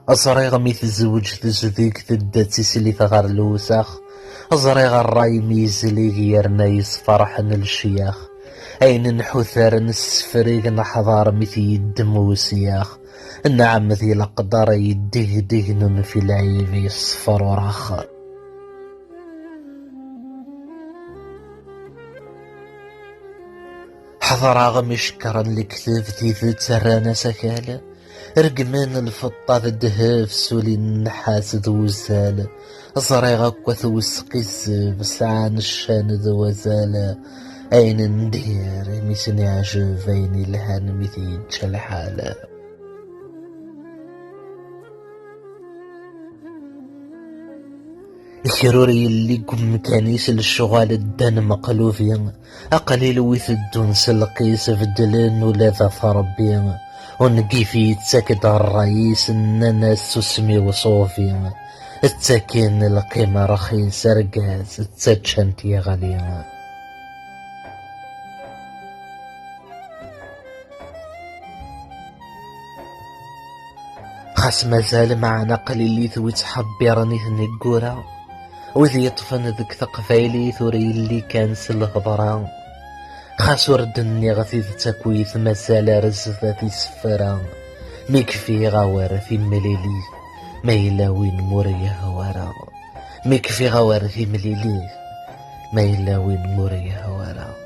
أزريغ مي تزوج تجديك تبدا تسليت غير الوساخ. أزريغ الراي ميزليغ يرنا يصفرحن الشياخ. أين نحوثر نسفريغ نحضار مثي يدم وسياخ. النعم ذي الأقدار يديه دهن في العيب يصفر وراخر. حضر عغم يشكرا لكتاب ذي ترانا سكالة. رقمان الفطة الدهاف سولي النحاس ذو زال. زريغ أكوث وسقيز بسعان الشان ذو زال. أين ندير ميسني عجب أين الهان مثي الحالة. الكروري اللي قم كانيس للشغال الدان مقلوفين. أقليل ويثدون سلقيس فدلن ولا ذا فربين. ونقي في يتساكد الرئيس اننا سسمي وصوفي. التاكين القيمة رخيص رقاز تساتشنت يا غالية. خاص مازال معنا قليل ثوي تحبيرني ثنقورا. وذي يطفن ذك ثقفايلي ثوري اللي كان سلهضرا. خاص وردني غثي تاكويث مازال رزفة سفرا. ميكفي غوار في مليلي ما إلا وين موريا هوارا. ميكفي غوار في مليلي ما إلا وين موريا هوارا.